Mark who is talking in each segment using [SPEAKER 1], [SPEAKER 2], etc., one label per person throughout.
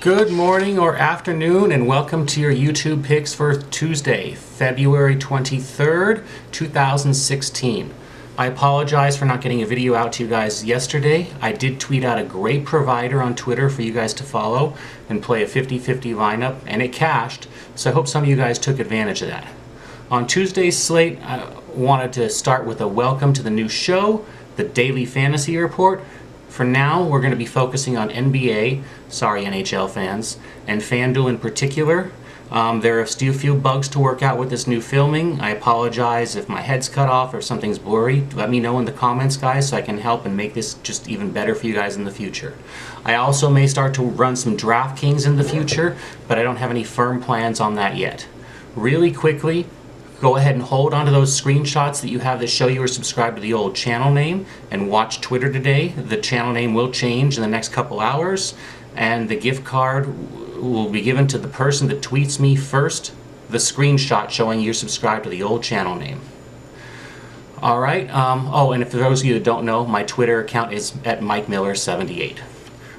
[SPEAKER 1] Good morning or afternoon, and welcome to your YouTube picks for Tuesday, February 23rd, 2016. I apologize for not getting a video out to you guys yesterday. I did tweet out a great provider on Twitter for you guys to follow and play a 50-50 lineup, and it cashed, so I hope some of you guys took advantage of that. On Tuesday's slate, I wanted to start with a welcome to the new show, the Daily Fantasy Report. For now, we're going to be focusing on NBA, sorry NHL fans, and FanDuel in particular. There are still a few bugs to work out with this new filming. I apologize if my head's cut off or something's blurry. Let me know in the comments, guys, so I can help and make this just even better for you guys in the future. I also may start to run some DraftKings in the future, but I don't have any firm plans on that yet. Really quickly, go ahead and hold on to those screenshots that you have that show you were subscribed to the old channel name and watch Twitter today. The channel name will change in the next couple hours, and the gift card will be given to the person that tweets me first the screenshot showing you're subscribed to the old channel name. Alright, and for those of you that don't know, my Twitter account is at MikeMiller78.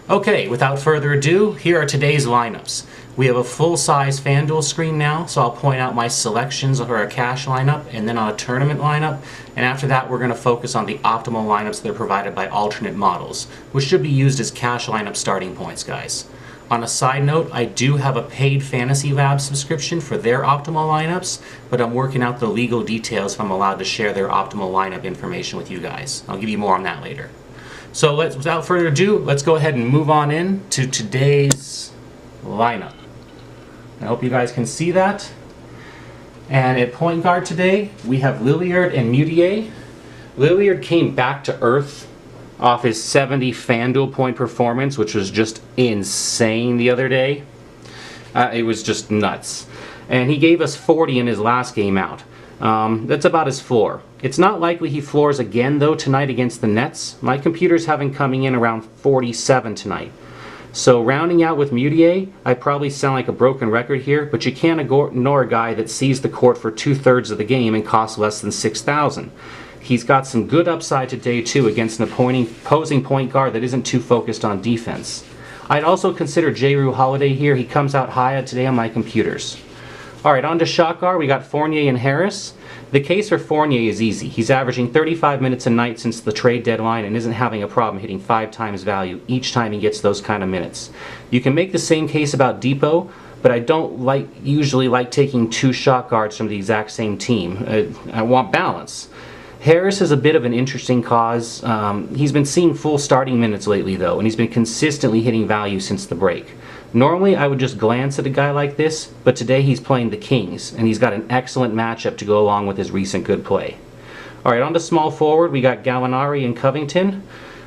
[SPEAKER 1] Okay, without further ado, here are today's lineups. We have a full-size FanDuel screen now, so I'll point out my selections for a cash lineup and then on a tournament lineup, and after that we're going to focus on the optimal lineups that are provided by alternate models, which should be used as cash lineup starting points, guys. On a side note, I do have a paid Fantasy Lab subscription for their optimal lineups, but I'm working out the legal details if I'm allowed to share their optimal lineup information with you guys. I'll give you more on that later. So without further ado, let's go ahead and move on in to today's lineup. I hope you guys can see that. And at point guard today, we have Lillard and Mudiay. Lillard came back to earth off his 70 FanDuel point performance, which was just insane the other day. It was just nuts. And he gave us 40 in his last game out. That's about his floor. It's not likely he floors again, though, tonight against the Nets. My computer's having coming in around 47 tonight. So rounding out with Mudiay, I probably sound like a broken record here, but you can't ignore a guy that sees the court for 2/3 of the game and costs less than $6,000. He's got some good upside today, too, against an opposing point guard that isn't too focused on defense. I'd also consider Jrue Holiday here. He comes out high today on my computers. Alright, on to shot guard. We got Fournier and Harris. The case for Fournier is easy. He's averaging 35 minutes a night since the trade deadline and isn't having a problem hitting 5 times value each time he gets those kind of minutes. You can make the same case about Depot, but I don't usually like taking 2 shot guards from the exact same team. I want balance. Harris is a bit of an interesting cause. He's been seeing full starting minutes lately, though, and he's been consistently hitting value since the break. Normally, I would just glance at a guy like this, but today he's playing the Kings, and he's got an excellent matchup to go along with his recent good play. Alright, on to small forward, we got Gallinari and Covington.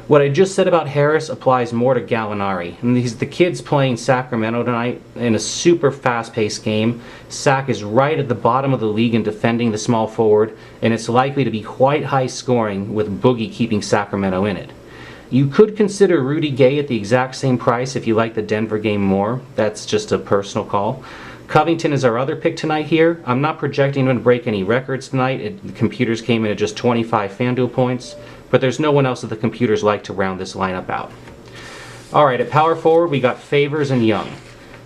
[SPEAKER 1] What I just said about Harris applies more to Gallinari. And the kid's playing Sacramento tonight in a super fast-paced game. Sac is right at the bottom of the league in defending the small forward, and it's likely to be quite high scoring with Boogie keeping Sacramento in it. You could consider Rudy Gay at the exact same price if you like the Denver game more. That's just a personal call. Covington is our other pick tonight here. I'm not projecting him to break any records tonight. The computers came in at just 25 FanDuel points, but there's no one else that the computers like to round this lineup out. Alright, at power forward we got Favors and Young.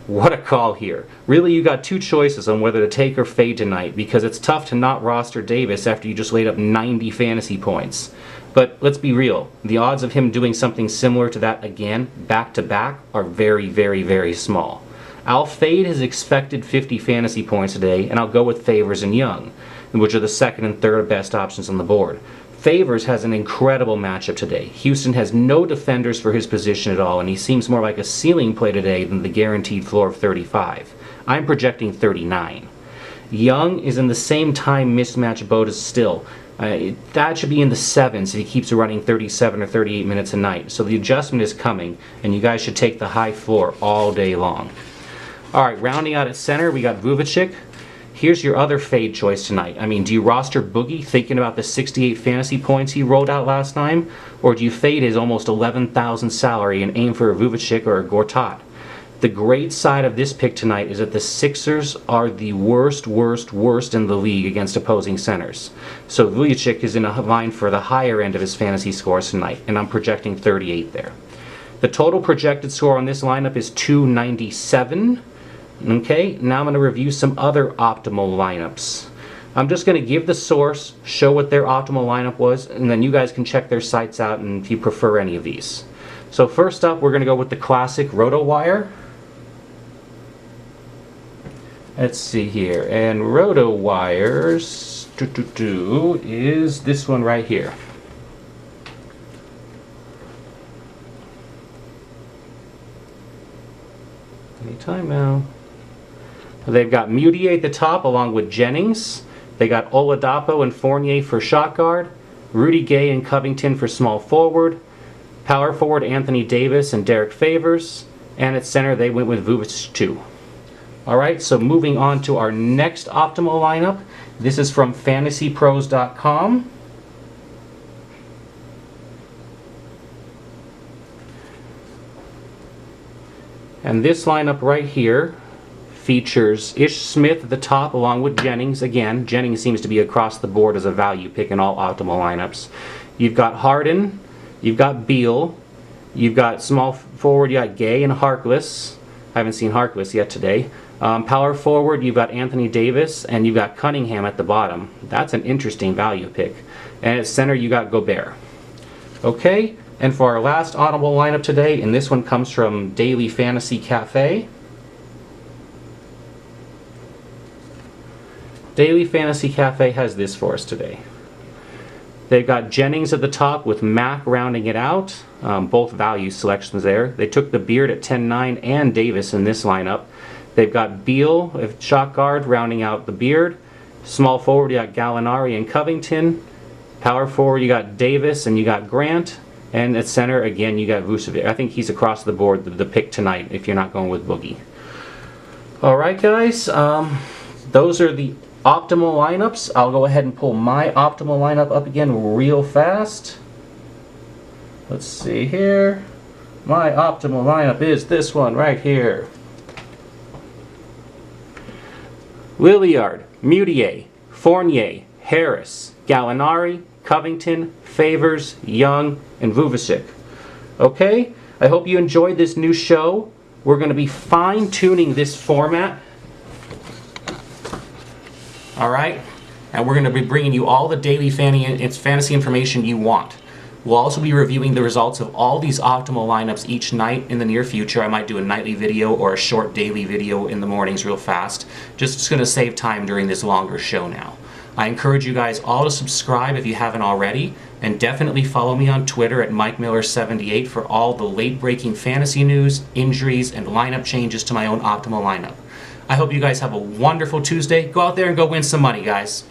[SPEAKER 1] What a call here. Really, you got 2 choices on whether to take or fade tonight, because it's tough to not roster Davis after you just laid up 90 fantasy points. But let's be real, the odds of him doing something similar to that again, back-to-back, are very, very, very small. I'll fade his expected 50 fantasy points today, and I'll go with Favors and Young, which are the second and third best options on the board. Favors has an incredible matchup today. Houston has no defenders for his position at all, and he seems more like a ceiling play today than the guaranteed floor of 35. I'm projecting 39. Young is in the same time mismatch boat as Still. That should be in the 7s if he keeps running 37 or 38 minutes a night. So the adjustment is coming, and you guys should take the high floor all day long. Alright, rounding out at center, we got Vujicic. Here's your other fade choice tonight. I mean, do you roster Boogie thinking about the 68 fantasy points he rolled out last time? Or do you fade his almost 11,000 salary and aim for a Vujicic or a Gortat? The great side of this pick tonight is that the Sixers are the worst in the league against opposing centers. So Vujicic is in a line for the higher end of his fantasy scores tonight, and I'm projecting 38 there. The total projected score on this lineup is 297. Okay, now I'm going to review some other optimal lineups. I'm just going to give the source, show what their optimal lineup was, and then you guys can check their sites out and if you prefer any of these. So first up, we're going to go with the classic RotoWire. Let's see here, and RotoWire's is this one right here. Anytime now. They've got Mudiay at the top along with Jennings. They got Oladapo and Fournier for shot guard, Rudy Gay and Covington for small forward, power forward Anthony Davis and Derek Favors, and at center they went with Vucevic too. Alright, so moving on to our next optimal lineup. This is from fantasypros.com. And this lineup right here features Ish Smith at the top along with Jennings. Again, Jennings seems to be across the board as a value pick in all optimal lineups. You've got Harden, you've got Beal, you've got small forward, you got Gay and Harkless. I haven't seen Harkless yet today. Power forward, you've got Anthony Davis, and you've got Cunningham at the bottom. That's an interesting value pick. And at center, you got Gobert. Okay, and for our last audible lineup today, and this one comes from Daily Fantasy Cafe. Daily Fantasy Cafe has this for us today. They've got Jennings at the top with Mack rounding it out. Both value selections there. They took the Beard at 10-9 and Davis in this lineup. They've got Beal at shot guard rounding out the Beard. Small forward, you got Gallinari and Covington. Power forward, you got Davis and you got Grant. And at center, again, you got Vucevic. I think he's across the board the pick tonight if you're not going with Boogie. Alright guys, those are the optimal lineups. I'll go ahead and pull my optimal lineup up again real fast. Let's see here. My optimal lineup is this one right here. Lilliard, Mudiay, Fournier, Harris, Gallinari, Covington, Favors, Young, and Vucevic. Okay, I hope you enjoyed this new show. We're going to be fine-tuning this format. Alright, and we're going to be bringing you all the daily fantasy information you want. We'll also be reviewing the results of all these optimal lineups each night in the near future. I might do a nightly video or a short daily video in the mornings real fast. Just going to save time during this longer show now. I encourage you guys all to subscribe if you haven't already, and definitely follow me on Twitter at MikeMiller78 for all the late-breaking fantasy news, injuries, and lineup changes to my own optimal lineup. I hope you guys have a wonderful Tuesday. Go out there and go win some money, guys.